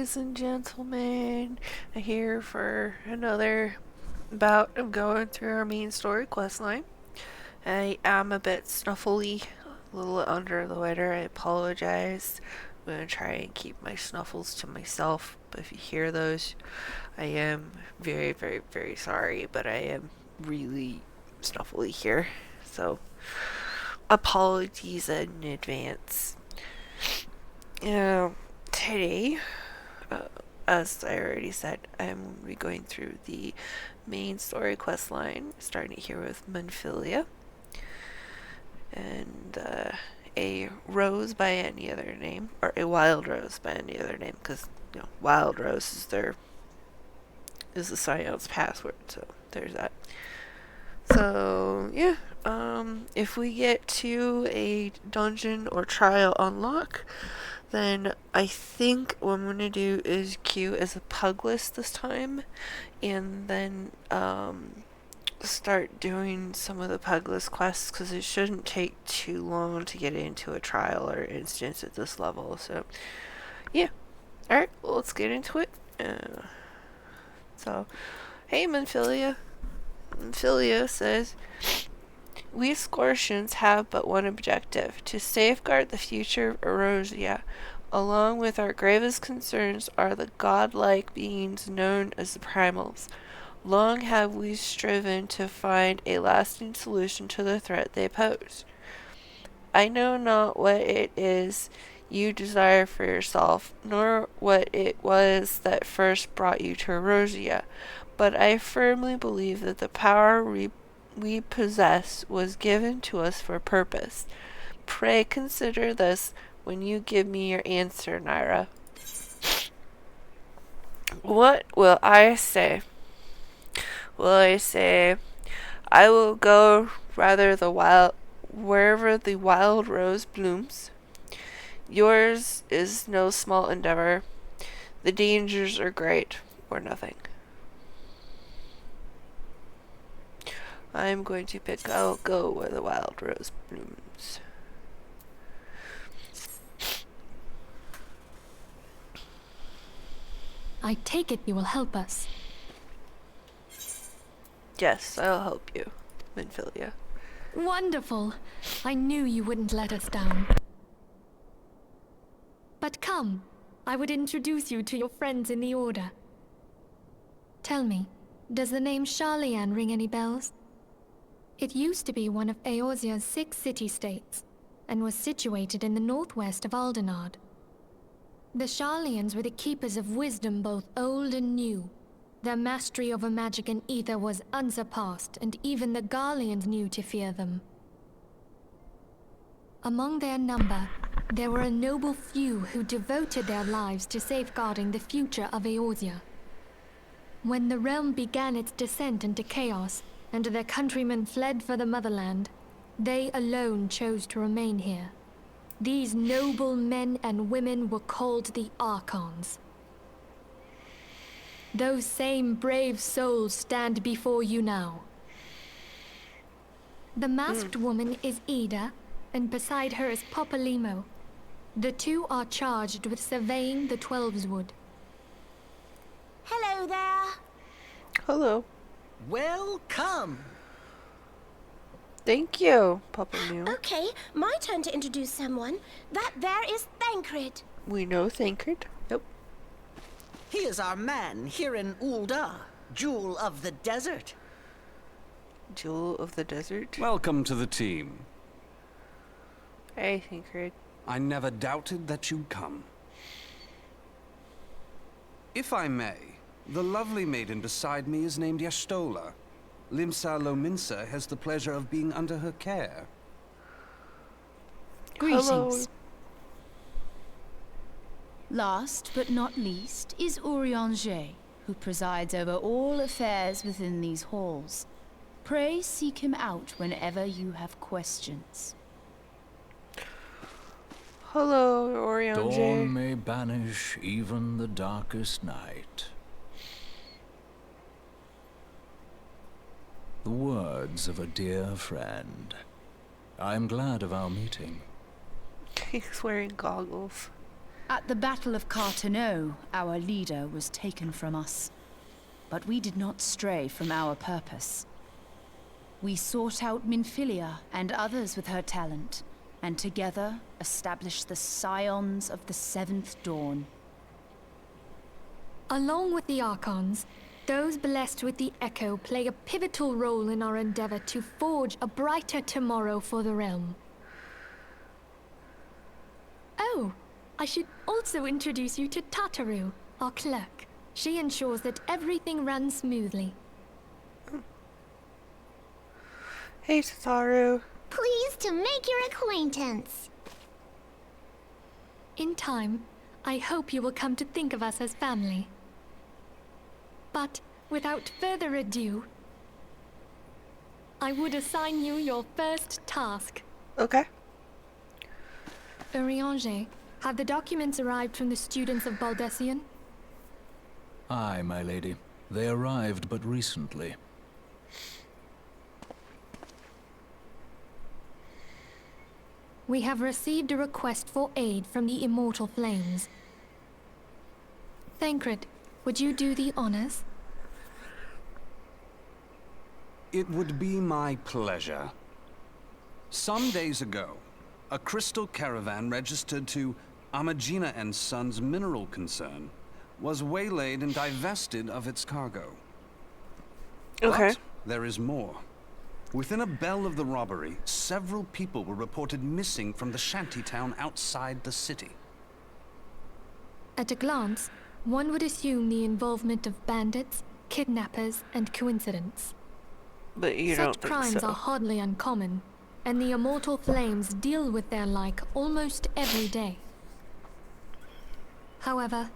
ladies and gentlemen, here for another bout of going through our main story questline. I am a bit snuffly, a little under the weather. I apologize. I'm going to try and keep my snuffles to myself, but if you hear those, I am very, very, very sorry, but I am really snuffly here. So, apologies in advance. Today, as I already said, I'm going to be going through the main story quest line, starting here with Monfilia. And a rose by any other name, or a wild rose by any other name, because, wild rose is the Scion's password, so there's that. So, yeah, if we get to a dungeon or trial unlock, then I think what I'm going to do is queue as a pug list this time, and then start doing some of the pug list quests, because it shouldn't take too long to get into a trial or instance at this level. So, yeah. Alright, well, let's get into it. Hey, Monfilia. Monfilia says, we Scortians have but one objective, to safeguard the future of Erosia. Along with our gravest concerns are the godlike beings known as the Primals. Long have we striven to find a lasting solution to the threat they pose. I know not what it is you desire for yourself, nor what it was that first brought you to Erosia, but I firmly believe that the power we possess was given to us for a purpose. Pray consider this when you give me your answer, Nyra. What will I say? Will I say, I will go wherever the wild rose blooms. Yours is no small endeavor. The dangers are great, or nothing. I'm going to pick, I'll go where the wild rose blooms. I take it you will help us. Yes, I'll help you, Monfilia. Wonderful! I knew you wouldn't let us down. But come, I would introduce you to your friends in the Order. Tell me, does the name Sharlayan ring any bells? It used to be one of Eorzea's 6 city-states, and was situated in the northwest of Aldenard. The Sharlayans were the keepers of wisdom both old and new. Their mastery over magic and ether was unsurpassed, and even the Garleans knew to fear them. Among their number, there were a noble few who devoted their lives to safeguarding the future of Eorzea. When the realm began its descent into chaos, and their countrymen fled for the motherland, they alone chose to remain here. These noble men and women were called the Archons. Those same brave souls stand before you now. The masked woman is Ida, and beside her is Popalimo. The two are charged with surveying the Twelveswood. Hello there. Hello. Welcome. Thank you, Popalimo. Okay, my turn to introduce someone. That there is Thancred. We know Thancred. Yep. He is our man here in Ul'dah, Jewel of the Desert. Jewel of the Desert. Welcome to the team. Hey, Thancred. I never doubted that you'd come. If I may, the lovely maiden beside me is named Y'shtola. Limsa Lominsa has the pleasure of being under her care. Greetings. Hello. Last but not least is Amalj'aa, who presides over all affairs within these halls. Pray seek him out whenever you have questions. Hello, Orion J. Dawn may banish even the darkest night. The words of a dear friend. I am glad of our meeting. He's wearing goggles. At the Battle of Carteneau, our leader was taken from us. But we did not stray from our purpose. We sought out Minfilia and others with her talent, and together established the Scions of the Seventh Dawn. Along with the Archons, those blessed with the Echo play a pivotal role in our endeavor to forge a brighter tomorrow for the realm. Oh, I should also introduce you to Tataru, our clerk. She ensures that everything runs smoothly. Hey, Tataru. Pleased to make your acquaintance. In time, I hope you will come to think of us as family. But without further ado, I would assign you your first task. Okay. Urianger, have the documents arrived from the students of Baldessian? Aye, my lady. They arrived but recently. We have received a request for aid from the Immortal Flames. Thancred, would you do the honors? It would be my pleasure. Some days ago, a crystal caravan registered to Amalj'aa and Sons mineral concern was waylaid and divested of its cargo. Okay. But there is more. Within a bell of the robbery, several people were reported missing from the shantytown outside the city. At a glance, one would assume the involvement of bandits, kidnappers, and coincidence. But you don't Such think crimes so. are hardly uncommon, and the Immortal Flames deal with their like almost every day. However,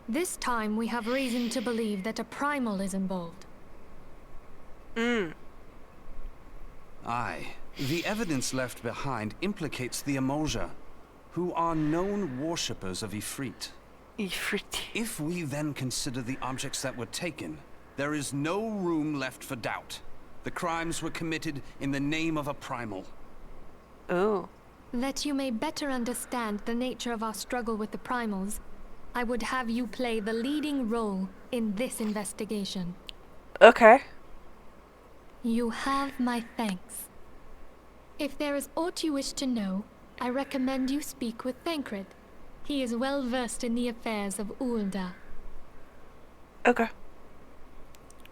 this time we have reason to believe that a primal is involved. Aye. The evidence left behind implicates the Amalj'aa, who are known worshippers of Ifrit. Ifrit. If we then consider the objects that were taken, there is no room left for doubt. The crimes were committed in the name of a primal. Oh. That you may better understand the nature of our struggle with the primals, I would have you play the leading role in this investigation. Okay. You have my thanks. If there is aught you wish to know, I recommend you speak with Thancred. He is well versed in the affairs of Ul'dah. Okay.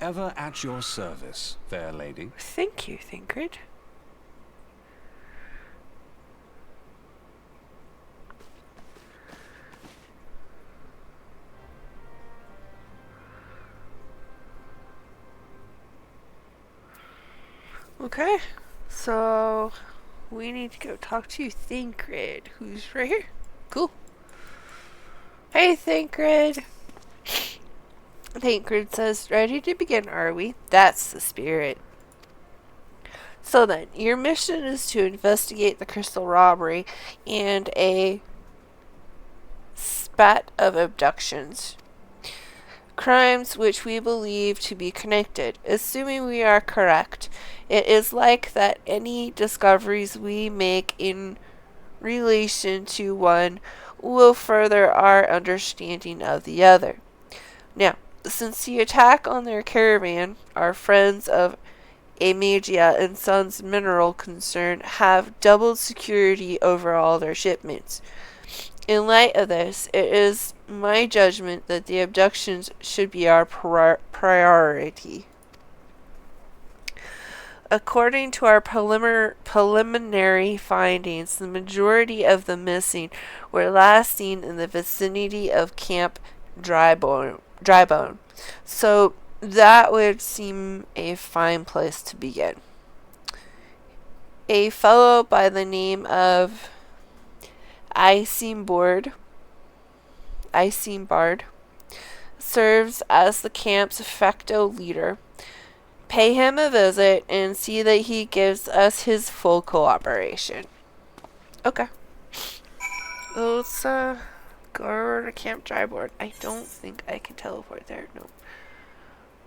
Ever at your service, fair lady. Thank you, Thancred. Okay, so we need to go talk to Thancred, who's right here. Cool. Hey, Thancred. Thancred says, ready to begin, are we? That's the spirit. So then, your mission is to investigate the crystal robbery and a spat of abductions. Crimes which we believe to be connected. Assuming we are correct, it is like that any discoveries we make in relation to one will further our understanding of the other. Now, since the attack on their caravan, our friends of Amalj'aa and Sons mineral concern have doubled security over all their shipments. In light of this, it is my judgment that the abductions should be our priority. According to our preliminary findings, the majority of the missing were last seen in the vicinity of Camp Drybone. So that would seem a fine place to begin. A fellow by the name of Bard serves as the camp's de facto leader. Pay him a visit and see that he gives us his full cooperation. Okay. Let's go over to Camp Dryboard. I don't think I can teleport there. No.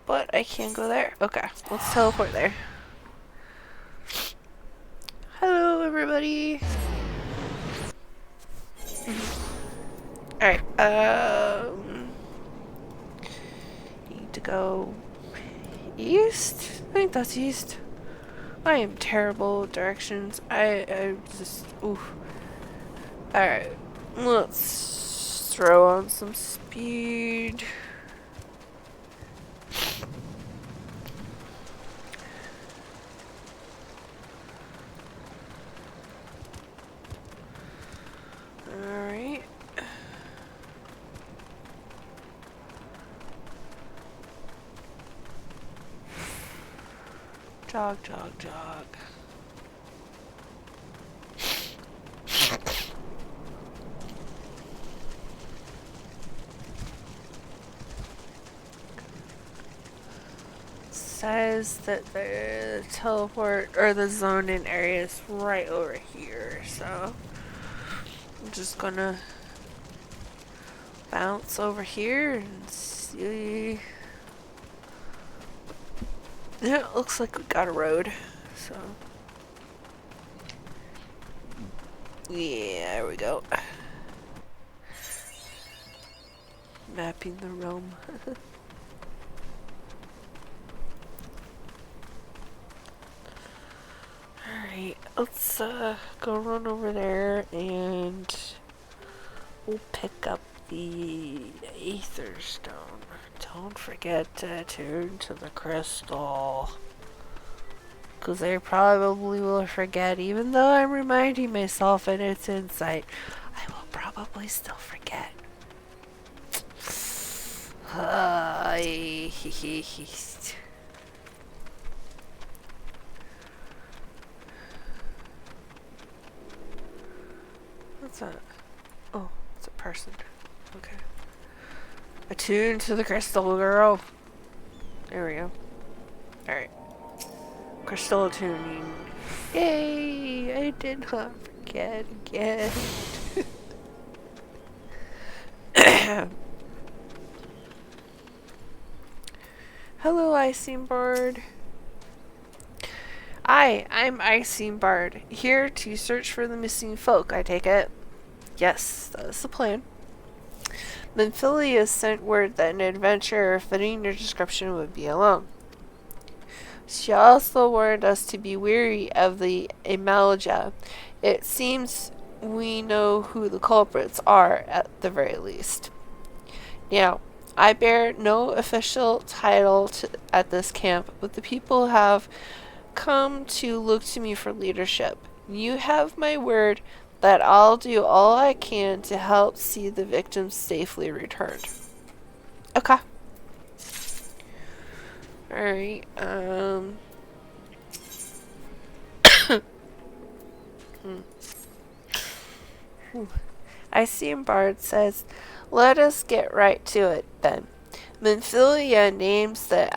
But I can go there. Okay. Let's teleport there. Hello, everybody. Alright, need to go east? I think that's east. I am terrible with directions. I just, oof. Alright, let's throw on some speed. Alright. Jog, jog, jog. Says that the teleport or the zone in area is right over here, so I'm just gonna bounce over here and see. Yeah, it looks like we got a road, so yeah, there we go. Mapping the realm. Alright, let's go run over there and we'll pick up the Aether Stone. Don't forget to attune to the crystal. Because I probably will forget, even though I'm reminding myself in its insight. I will probably still forget. What's that? Oh, it's a person. Okay. Attune to the crystal, girl. There we go. Alright. Crystal attuning. Yay! I did not forget again. Hello, Icing Bard. I'm Icing Bard, here to search for the missing folk, I take it. Yes, that's the plan. Minfilia sent word that an adventurer fitting your description would be alone. She also warned us to be wary of the Amalj'aa. It seems we know who the culprits are, at the very least. Now, I bear no official title at this camp, but the people have come to look to me for leadership. You have my word that I'll do all I can to help see the victims safely returned. Okay. Alright, Icing Bard says, let us get right to it, then. Minfilia names the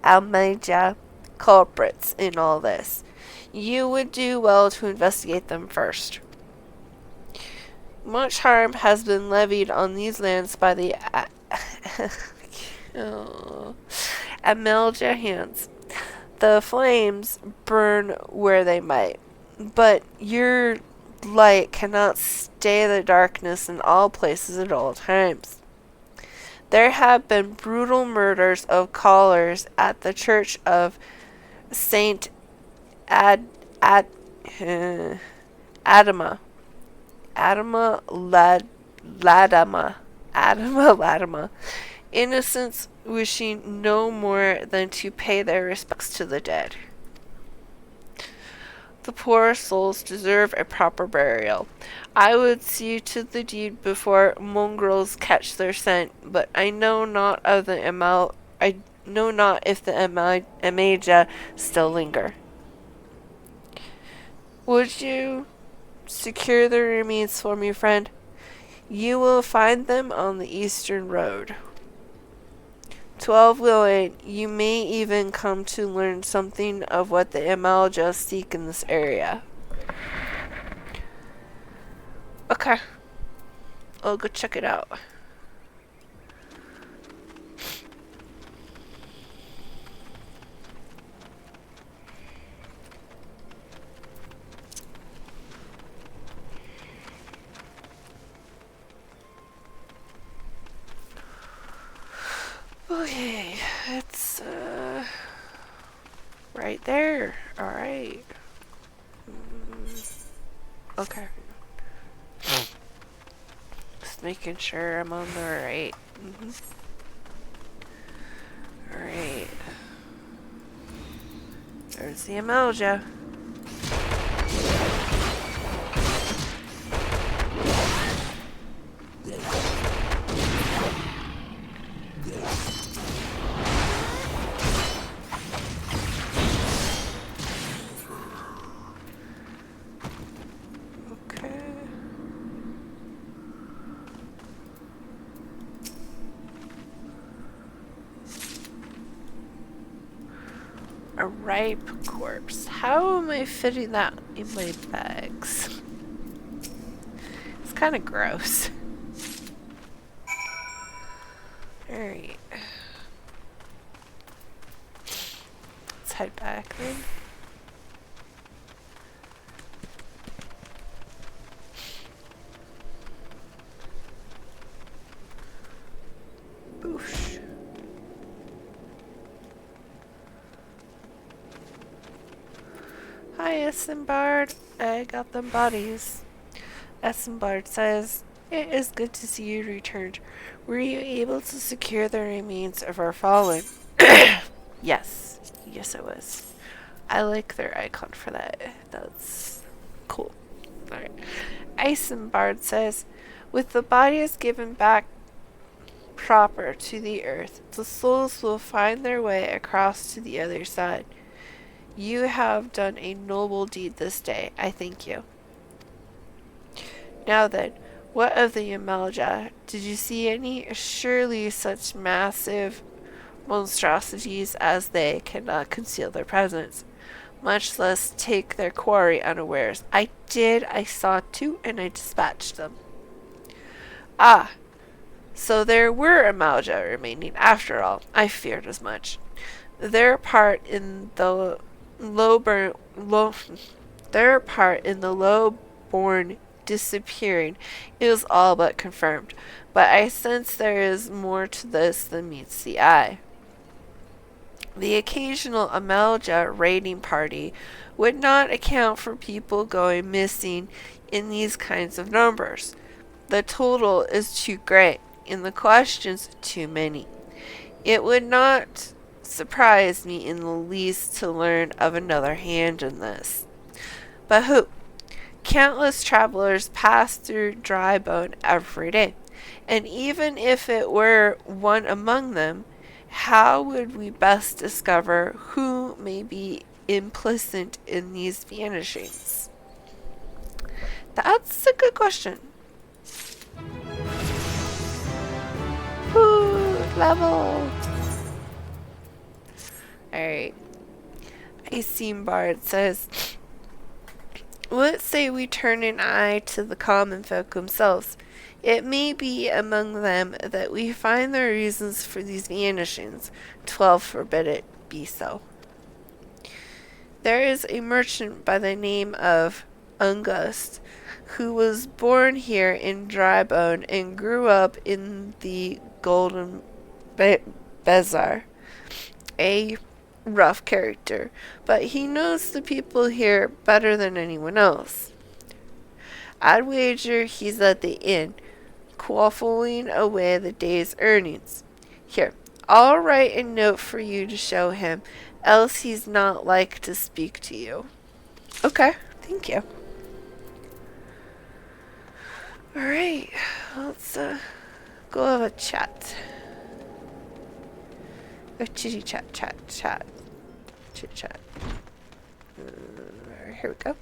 Amalj'aa culprits in all this. You would do well to investigate them first. Much harm has been levied on these lands by the Amalj'aa hands. The flames burn where they might, but your light cannot stay the darkness in all places at all times. There have been brutal murders of callers at the church of Saint Adama. Ladama. Innocents wishing no more than to pay their respects to the dead. The poor souls deserve a proper burial. I would see to the deed before mongrels catch their scent, but I know not if the Amalj'aa still linger. Would you secure the remains for me, friend? You will find them on the eastern road. 12 willing, you may even come to learn something of what the Amalj'aa seek in this area. Okay. I'll go check it out. Okay, it's right there. Alright. Okay. Just making sure I'm on the right. Alright. There's the Amalj'aa. A ripe corpse. How am I fitting that in my bags? It's kind of gross. Alright. Let's head back then. Boosh. Hi, Isambard. I got them bodies. Isambard says, "It is good to see you returned. Were you able to secure the remains of our fallen?" Yes. Yes, I was. I like their icon for that. That's cool. Alright. Isambard says, "With the bodies given back proper to the earth, the souls will find their way across to the other side. You have done a noble deed this day. I thank you. Now then, what of the Amalj'aa? Did you see any? Surely such massive monstrosities as they cannot conceal their presence, much less take their quarry unawares." I did. I saw two, and I dispatched them. Ah, so there were Amalj'aa remaining after all. I feared as much. Their part in the low-born disappearing is all but confirmed, but I sense there is more to this than meets the eye. The occasional Amalj'aa raiding party would not account for people going missing in these kinds of numbers. The total is too great, and the questions too many. It would not surprise me in the least to learn of another hand in this. But who? Countless travelers pass through Drybone every day, and even if it were one among them, how would we best discover who may be implicit in these vanishings? That's a good question. Food level. Alright. Isambard says, "Let's say we turn an eye to the common folk themselves. It may be among them that we find the reasons for these vanishings. 12 forbid it be so. There is a merchant by the name of August, who was born here in Drybone and grew up in the Golden Bazaar. A rough character, but he knows the people here better than anyone else. I'd wager he's at the inn, quaffling away the day's earnings. Here, I'll write a note for you to show him, else he's not like to speak to you." Okay, thank you. Alright, let's go have a chat. A chitty chat. Chit chat. Here we go.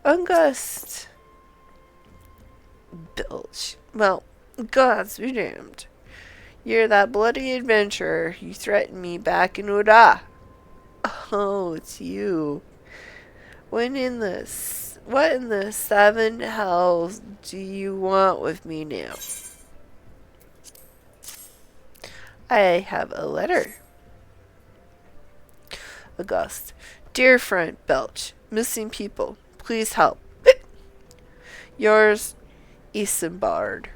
August. Bilge. Well, gods be damned. You're that bloody adventurer. You threatened me back in Uda. Oh, it's you. What in the 7 hells do you want with me now? I have a letter. August. Dear friend Belch, missing people. Please help. Yours, Isambard.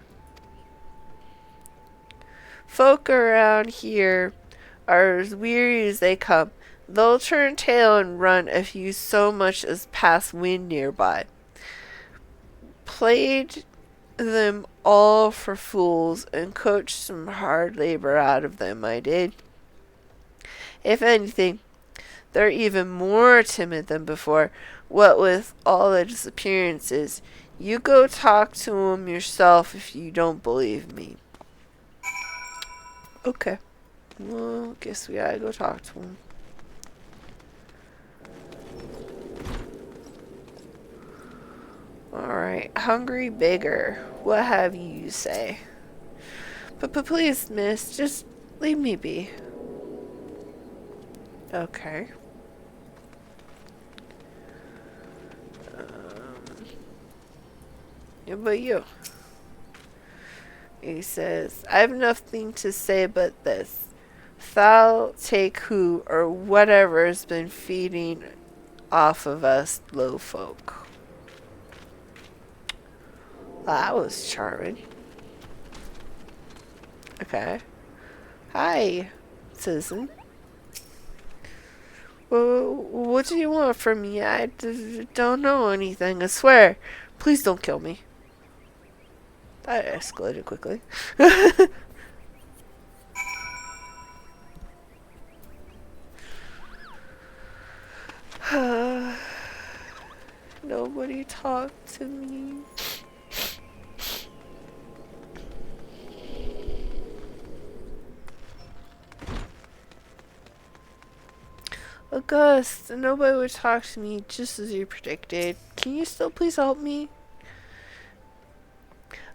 Folk around here are as weary as they come. They'll turn tail and run if you so much as pass wind nearby. Played them all for fools and coached some hard labor out of them, I did. If anything, they're even more timid than before, what with all the disappearances. You go talk to 'em yourself if you don't believe me. Okay. Well, guess we gotta go talk to 'em. Alright, hungry beggar. What have you say? But please, miss, just leave me be. Okay. Yeah, but you. He says, I have nothing to say but this. Thou take who or whatever has been feeding off of us low folk. That was charming. Okay. Hi, citizen. Well, what do you want from me? I don't know anything, I swear. Please don't kill me. That escalated quickly. Nobody talked to me. August, nobody would talk to me just as you predicted. Can you still please help me?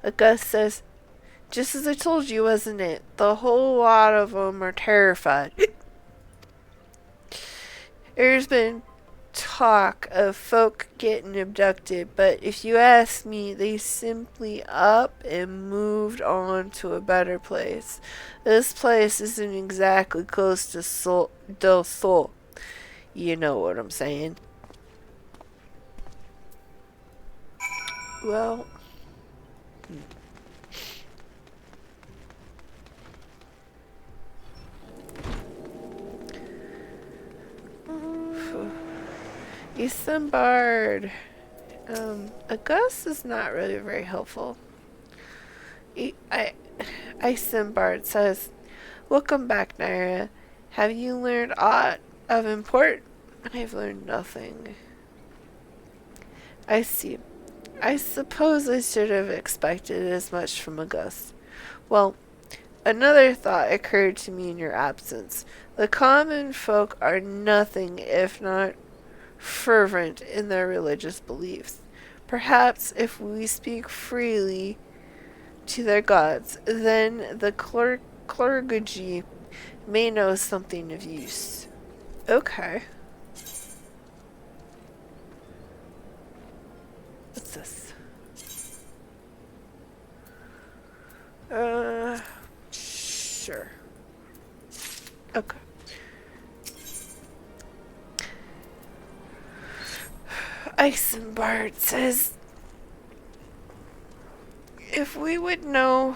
August says, just as I told you, wasn't it? The whole lot of them are terrified. There's been talk of folk getting abducted, but if you ask me, they simply up and moved on to a better place. This place isn't exactly close to Del Sol. You know what I'm saying. Well... Isambard. August is not really very helpful. Isambard says, welcome back, Nyra. Have you learned aught of import? I've learned nothing. I see. I suppose I should have expected as much from August. Well, another thought occurred to me in your absence. The common folk are nothing if not fervent in their religious beliefs. Perhaps if we speak freely to their gods, then the clergy may know something of use. Okay. What's this? Sure. Okay. Isambard says, if we would know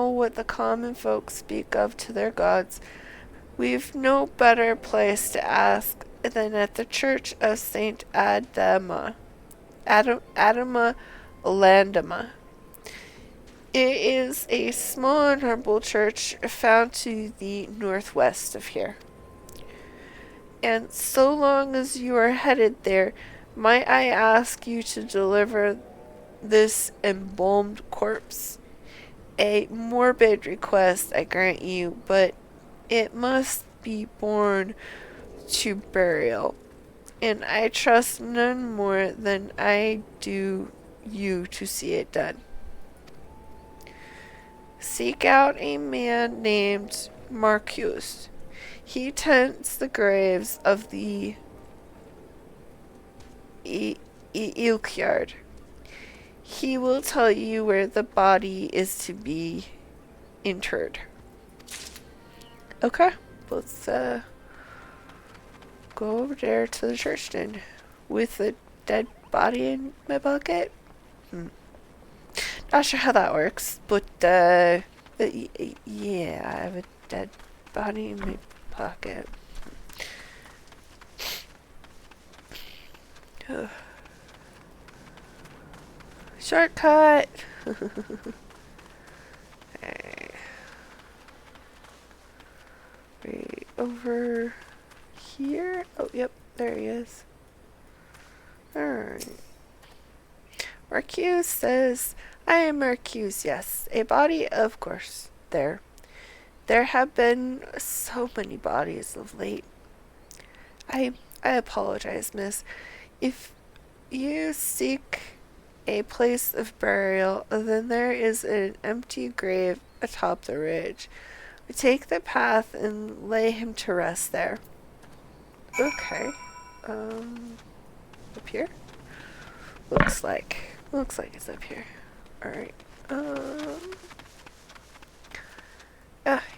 what the common folk speak of to their gods, we've no better place to ask than at the church of Saint Adama Landama. It is a small and humble church found to the northwest of here. And so long as you are headed there, might I ask you to deliver this embalmed corpse? A morbid request, I grant you, but it must be borne to burial, and I trust none more than I do you to see it done. Seek out a man named Marcus. He tends the graves of the Ilkyard. He will tell you where the body is to be interred. Okay, let's go over there to the church then, with the dead body in my bucket. Not sure how that works, but Yeah, I have a dead body in my pocket. Ugh. Shortcut! Okay. Right over here? Oh, yep, there he is. Alright. Marcuse says, I am Marcuse, yes. A body, of course. There. There have been so many bodies of late. I apologize, miss. If you seek a place of burial, then there is an empty grave atop the ridge. We take the path and lay him to rest there. Okay. Up here? Looks like it's up here. Alright.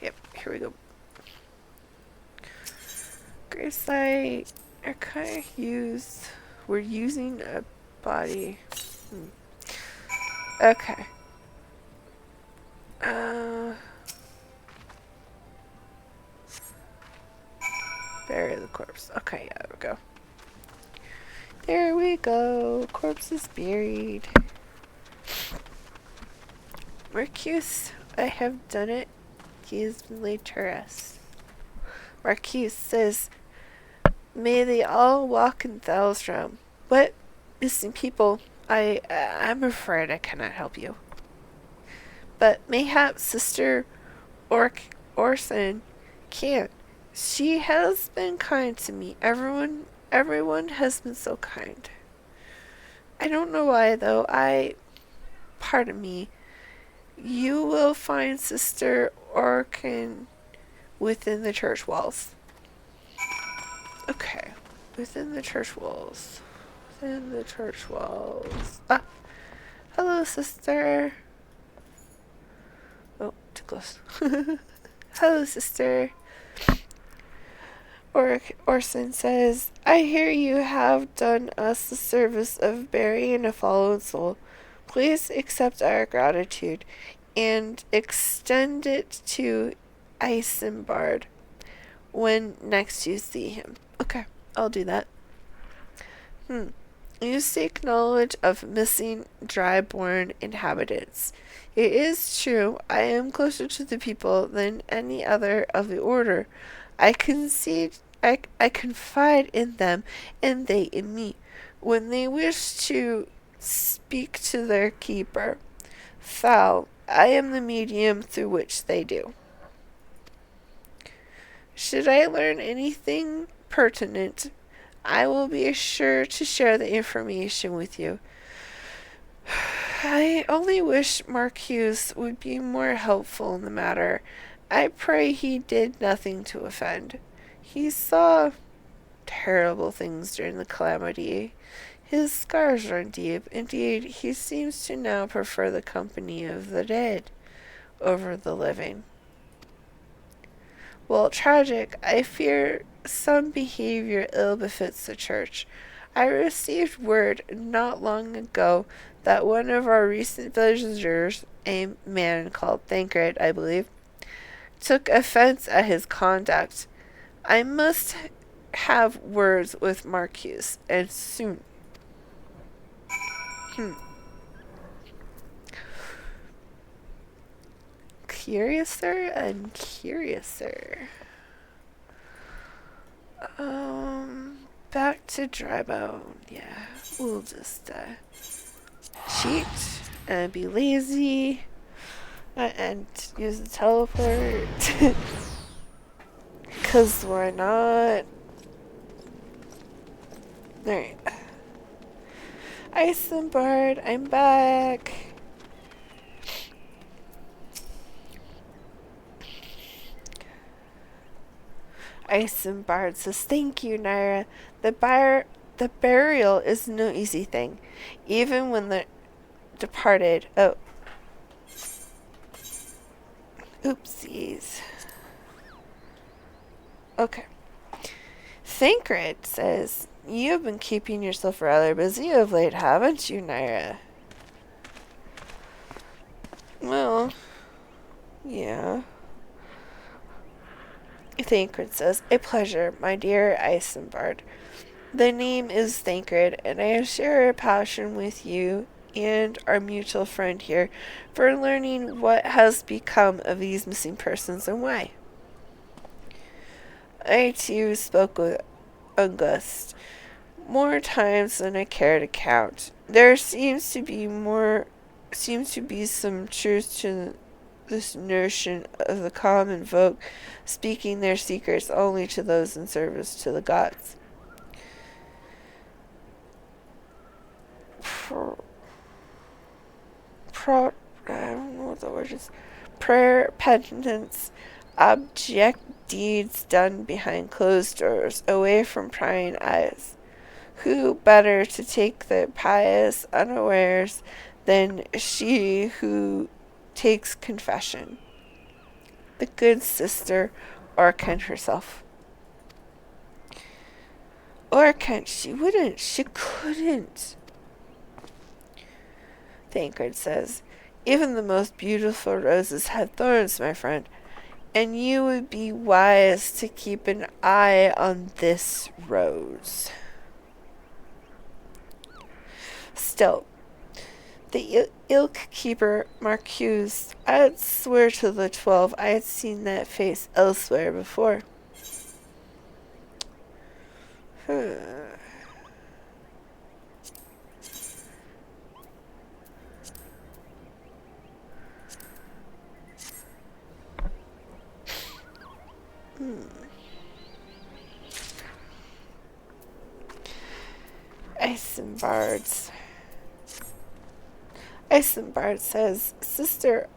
Yep, here we go. Gravesite are kind of used. We're using a body. Okay. Bury the corpse. Okay, yeah, there we go. There we go. Corpse is buried. Marcuse, I have done it. He has been laid to rest. Marcuse says, may they all walk in Thal's realm. What? Missing people? I'm afraid I cannot help you. But mayhaps Sister Orson can. She has been kind to me. Everyone has been so kind. I don't know why, though. Pardon me. You will find Sister Orkin within the church walls. Okay. Within the church walls. Within the church walls. Ah! Hello, sister. Oh, too close. Hello, sister. Orson says, I hear you have done us the service of burying a fallen soul. Please accept our gratitude and extend it to Isambard when next you see him. Okay, I'll do that. You seek knowledge of missing dryborn inhabitants. It is true, I am closer to the people than any other of the order. I confide in them, and they in me, when they wish to speak to their keeper. Thal, I am the medium through which they do. Should I learn anything pertinent, I will be sure to share the information with you. I only wish Marcuse would be more helpful in the matter. I pray he did nothing to offend. He saw terrible things during the calamity. His scars run deep. Indeed, he seems to now prefer the company of the dead over the living. While tragic, I fear some behavior ill befits the church. I received word not long ago that one of our recent villagers, a man called Thancred, I believe, took offense at his conduct. I must have words with Marcuse, and soon. Curiouser and curiouser. Back to Drybone. Yeah, we'll just cheat and be lazy and use the teleport. Cause why not? Alright. Isambard, I'm back. Isambard says, thank you, Nyra. The burial is no easy thing. Even when the departed... Oh. Oopsies. Okay. Thancred says, you have been keeping yourself rather busy of late, haven't you, Nyra? Well, Yeah. Thancred says, a pleasure, my dear Isambard. The name is Thancred, and I share a passion with you and our mutual friend here for learning what has become of these missing persons and why. I too spoke with August more times than I care to count. There seems to be some truth to this notion of the common folk speaking their secrets only to those in service to the gods. I don't know what the word is. Prayer, penitence, abject deeds done behind closed doors, away from prying eyes. Who better to take the pious unawares than she who takes confession? The good sister Orkan herself. Orkan, she couldn't. Thancred says, even the most beautiful roses have thorns, my friend, and you would be wise to keep an eye on this rose. Still, the ilk keeper Marcuse, I'd swear to the 12 I had seen that face elsewhere before. Isambard says, Sister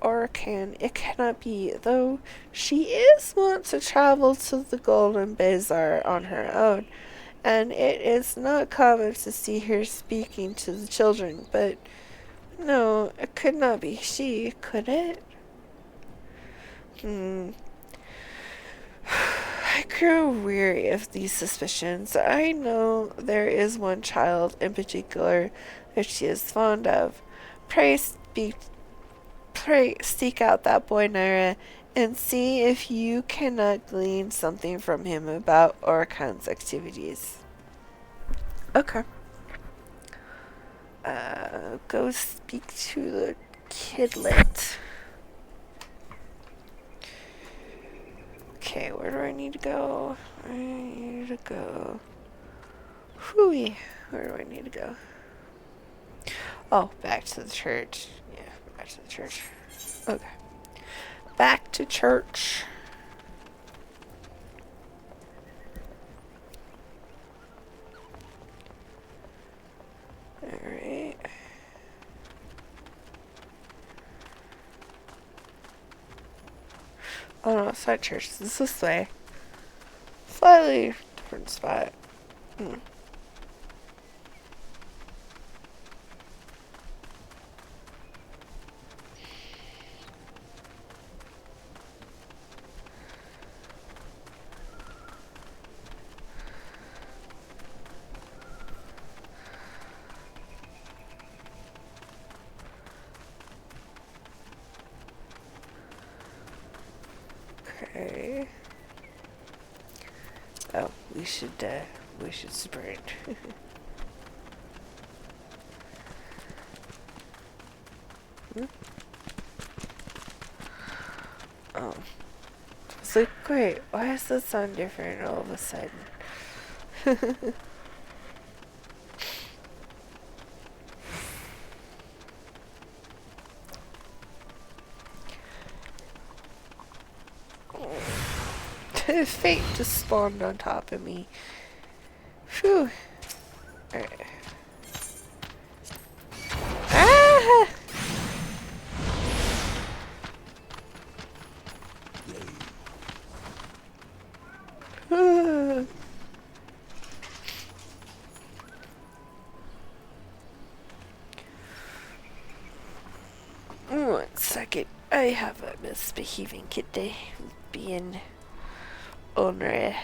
Orkan, it cannot be, though she is wont to travel to the Golden Bazaar on her own, and it is not common to see her speaking to the children, but no, it could not be she, could it? I grow weary of these suspicions. I know there is one child in particular that she is fond of. Pray seek out that boy, Nyra, and see if you cannot glean something from him about Orkan's activities. Okay. Go speak to the kidlet. Okay, where do I need to go? I need to go. Whooey. Where do I need to go? Oh, back to the church. Yeah, back to the church. Okay. Back to church. Alright. Oh no, it's not church. It's this way. Slightly different spot. Okay. Oh, we should sprint. Oh. It's like, wait, why does that sound different all of a sudden? Fate just spawned on top of me. Phew. Alright. Ah! One second. I have a misbehaving kid day being ornery.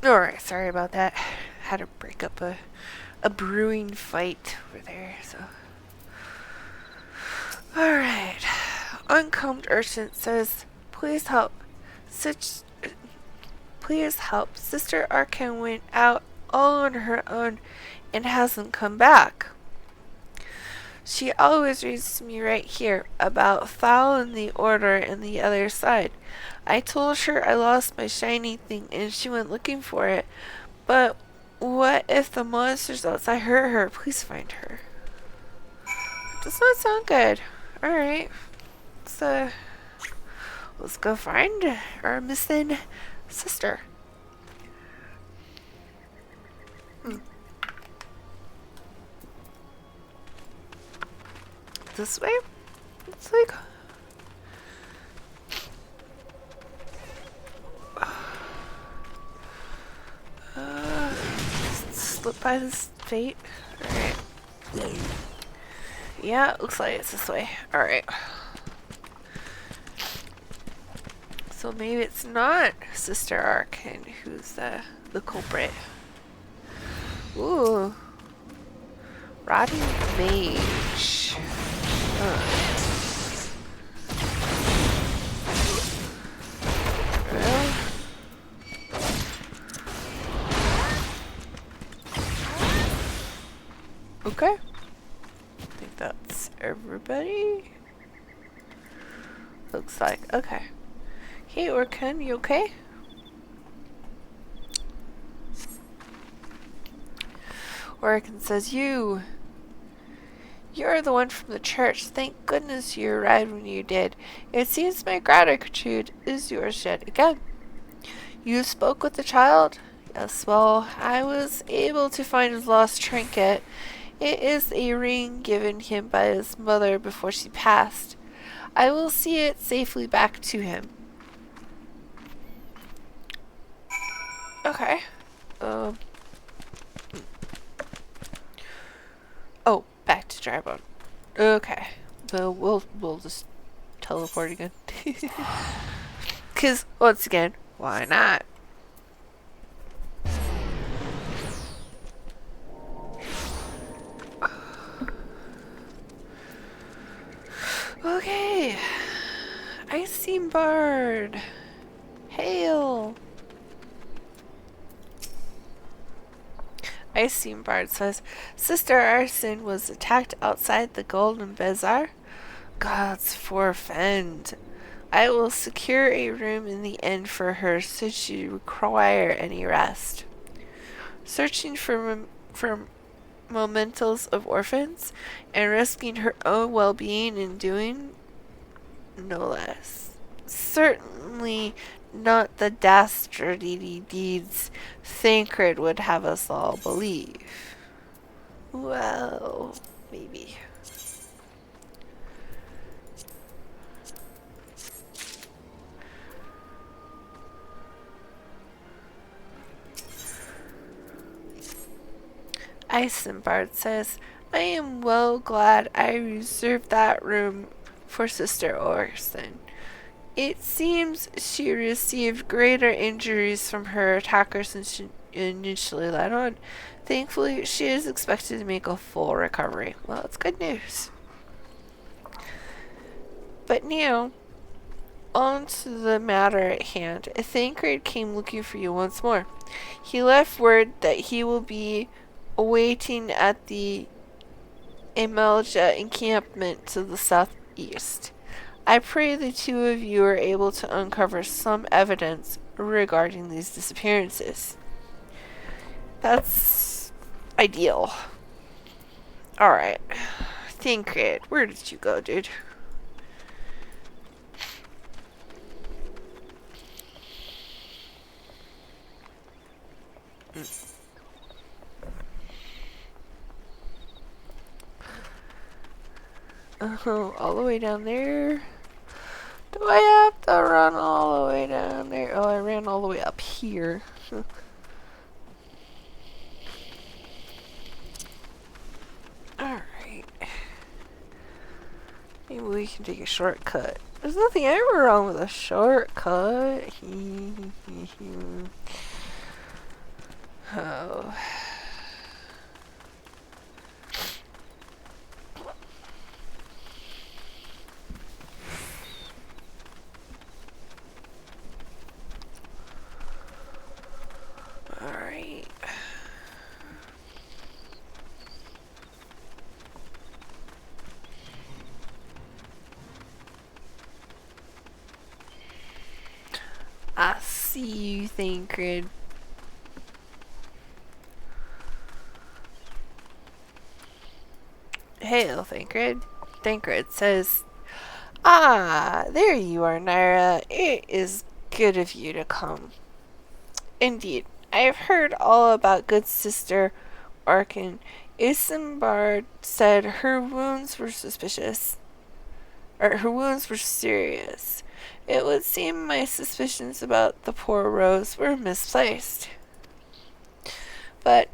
Alright, sorry about that. Had to break up a brewing fight over there, so. Alright. Uncombed Urchin says, please help. Please help. Sister Arkan went out all on her own and hasn't come back. She always reads to me right here about Thal and the Order and the other side. I told her I lost my shiny thing and she went looking for it. But what if the monsters outside hurt her? Please find her. Does not sound good. Alright. Let's go find our missing sister. This way? It's like... slip by this fate. Alright. Yeah, it looks like it's this way. Alright. So maybe it's not Sister Arkan who's the culprit. Ooh. Rotting Mage. Really? Okay. I think that's everybody. Looks like. Okay. Hey, Orkan, you okay? Orkan says, You're the one from the church. Thank goodness you arrived when you did. It seems my gratitude is yours yet again. You spoke with the child? Yes, well, I was able to find his lost trinket. It is a ring given him by his mother before she passed. I will see it safely back to him. Okay. Oh, back to Drybone. Okay. But we'll just teleport again. Cause once again, why not? Okay. Icy Bard. Hail. Icy Bard says, Sister Arsen was attacked outside the Golden Bazaar. Gods forfend. I will secure a room in the inn for her should she require any rest. Searching for mementos of orphans and risking her own well-being in doing no less. Certainly not the dastardly deeds Thancred would have us all believe. Well, maybe. Eisenbart says, I am well glad I reserved that room for Sister Orson. It seems she received greater injuries from her attackers than she initially let on. Thankfully, she is expected to make a full recovery. Well, it's good news. But now, on to the matter at hand. Thancred came looking for you once more. He left word that he will be awaiting at the Amalj'aa encampment to the southeast. I pray the two of you are able to uncover some evidence regarding these disappearances. That's ideal. Alright. Thancred, where did you go, dude? All the way down there. Do I have to run all the way down there? Oh, I ran all the way up here. Alright. Maybe we can take a shortcut. There's nothing ever wrong with a shortcut. Oh. Alright. I see you, Thancred. Hail, Thancred. Thancred says, "Ah, there you are, Nyra. It is good of you to come. Indeed, I have heard all about good sister Arkin. Isambard said her wounds were suspicious, or her wounds were serious. It would seem my suspicions about the poor Rose were misplaced. But,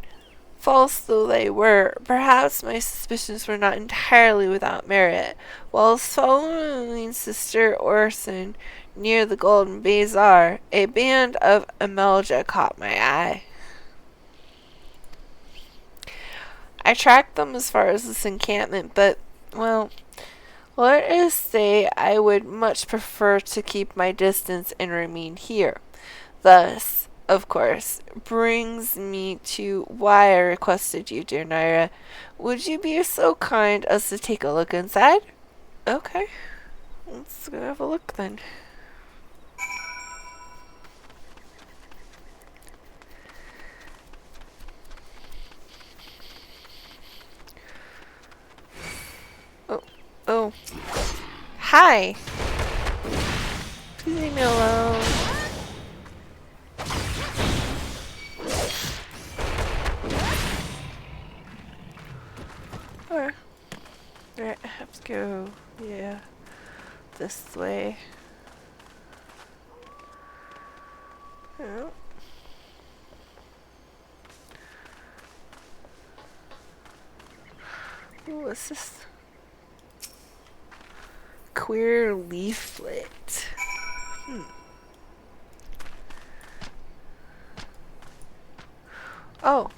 false though they were, perhaps my suspicions were not entirely without merit. Whilst following Sister Orson near the Golden Bazaar, a band of Amalj'aa caught my eye. I tracked them as far as this encampment, but, well, let us say I would much prefer to keep my distance and remain here. Thus, of course, brings me to why I requested you, dear Nyra. Would you be so kind as to take a look inside?" Okay, let's go have a look then. Oh. Hi. Please leave me alone. Alright, I have to go, yeah, this way. Oh. Ooh, what's this? Queer leaflet. Oh.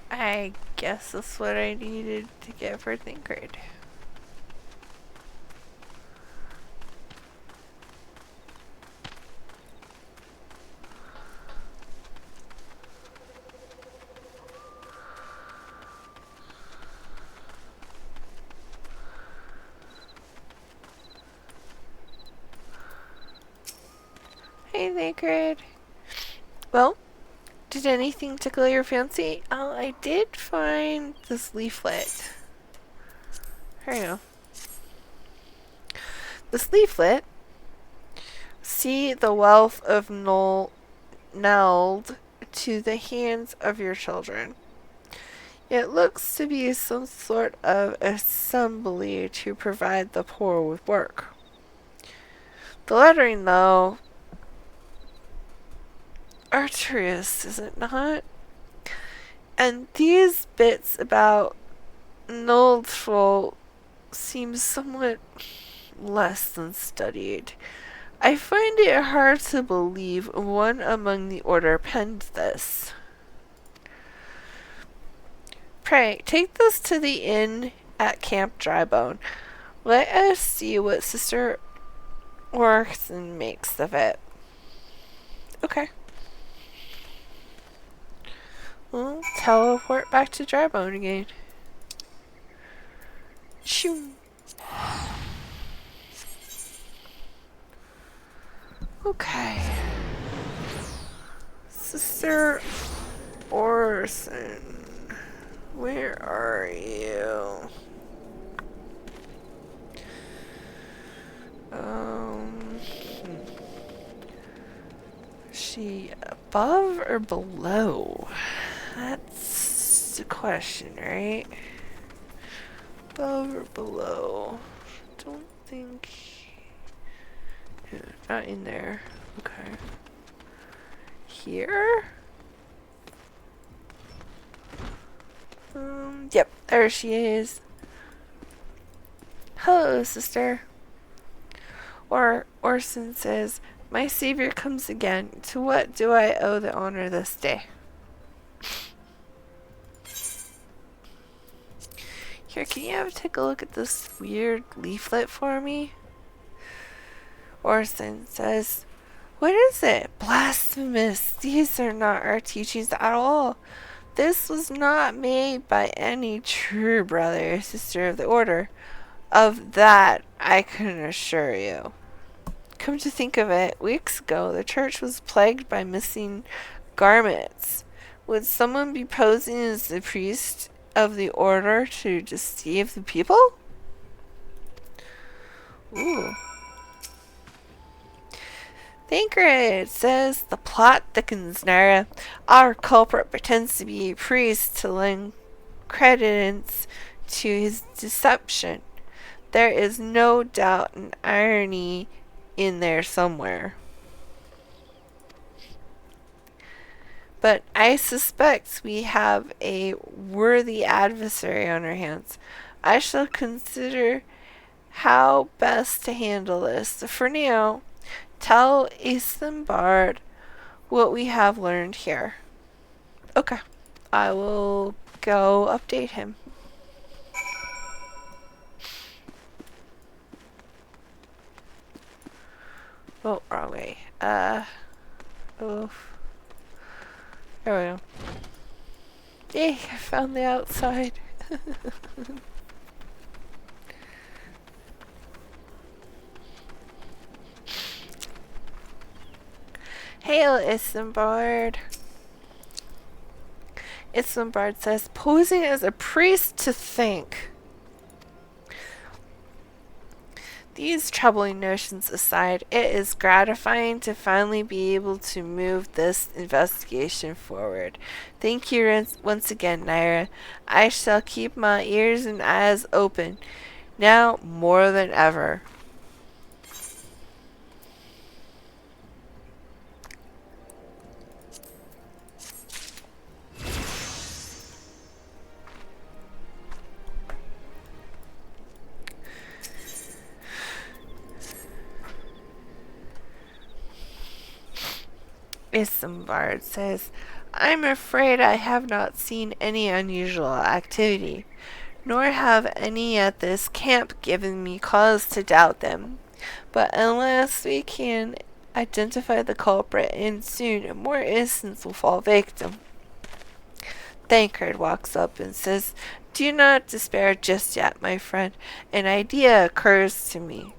I guess that's what I needed to get for 10th grade. Hey, 10th grade. Well, did anything tickle your fancy? Oh, I did find this leaflet. Here you go. This leaflet, see the wealth of Neld to the hands of your children. It looks to be some sort of assembly to provide the poor with work. The lettering, though, arduous, is it not? And these bits about Noldful seem somewhat less than studied. I find it hard to believe one among the order penned this. Pray, take this to the inn at Camp Drybone. Let us see what Sister Orson makes of it. Okay. We'll teleport back to Drybone again. Shoo. Okay. Sister Orson, where are you? Is she above or below? That's the question, right? Above or below? Don't think. Yeah, not in there. Okay. Here? Yep, there she is. Hello, sister. Orson says, "My savior comes again. To what do I owe the honor this day?" Here, can you ever take a look at this weird leaflet for me? Orson says, what is it? Blasphemous. These are not our teachings at all. This was not made by any true brother or sister of the order. Of that, I can assure you. Come to think of it, weeks ago, the church was plagued by missing garments. Would someone be posing as the priest of the order to deceive the people? Ooh. Thancred says, the plot thickens, Nyra. Our culprit pretends to be a priest to lend credence to his deception. There is no doubt an irony in there somewhere. But I suspect we have a worthy adversary on our hands. I shall consider how best to handle this. For now, tell Isambard what we have learned here. Okay. I will go update him. Oh, wrong way. Oh. There we go. Yay, I found the outside. Hail, Isambard. Isambard says, posing as a priest to think. These troubling notions aside, it is gratifying to finally be able to move this investigation forward. Thank you once again, Nyra. I shall keep my ears and eyes open, now more than ever. Isambard says, I'm afraid I have not seen any unusual activity, nor have any at this camp given me cause to doubt them. But unless we can identify the culprit, and soon more innocents will fall victim. Thancred walks up and says, do not despair just yet, my friend. An idea occurs to me.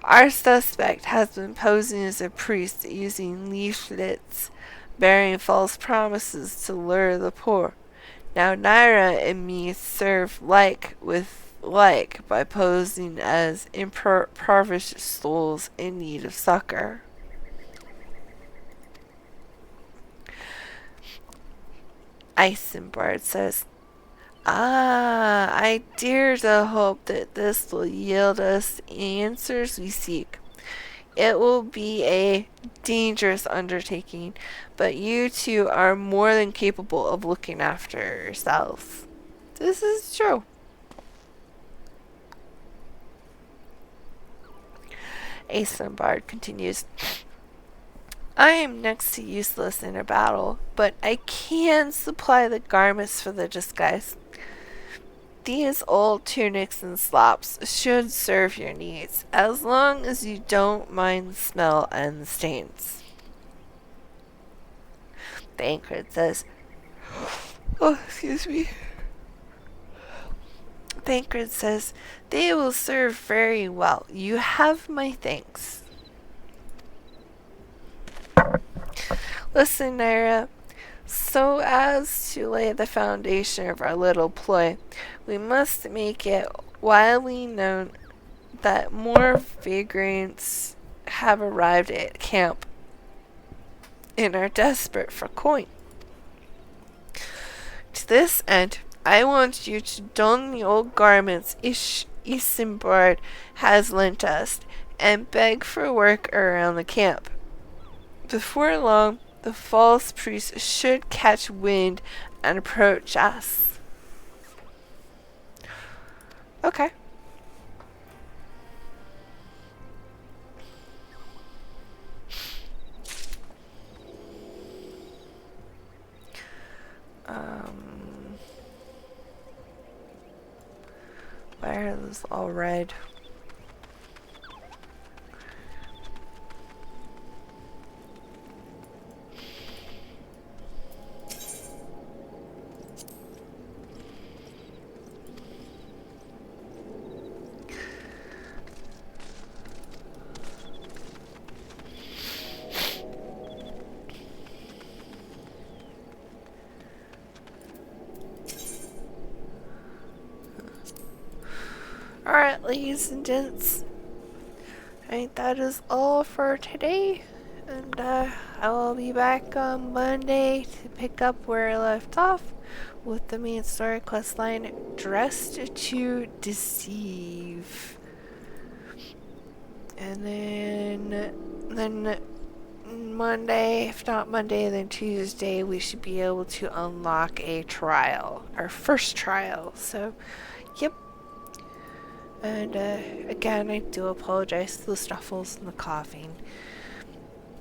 Our suspect has been posing as a priest using leaflets bearing false promises to lure the poor. Now Nyra and me serve like with like by posing as impoverished souls in need of succor. Isambard says, I dare to hope that this will yield us answers we seek. It will be a dangerous undertaking, but you two are more than capable of looking after yourselves. This is true. Isambard continues, I am next to useless in a battle, but I can supply the garments for the disguise. These old tunics and slops should serve your needs, as long as you don't mind the smell and the stains. Thancred says, oh, excuse me. Thancred says, they will serve very well. You have my thanks. Listen, Nyra. So as to lay the foundation of our little ploy, we must make it widely known that more vagrants have arrived at camp and are desperate for coin. To this end, I want you to don the old garments Isambard has lent us and beg for work around the camp. Before long, the false priest should catch wind and approach us. Okay. tired of this all red. Alright, ladies and gents, I think that is all for today, and I will be back on Monday to pick up where I left off with the main story questline, Dressed to Deceive. And then Monday, if not Monday, then Tuesday, we should be able to unlock a trial, our first trial. So, yep. And again, I do apologize for the snuffles and the coughing.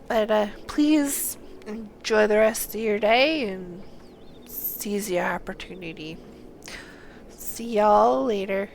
But please enjoy the rest of your day and seize the opportunity. See y'all later.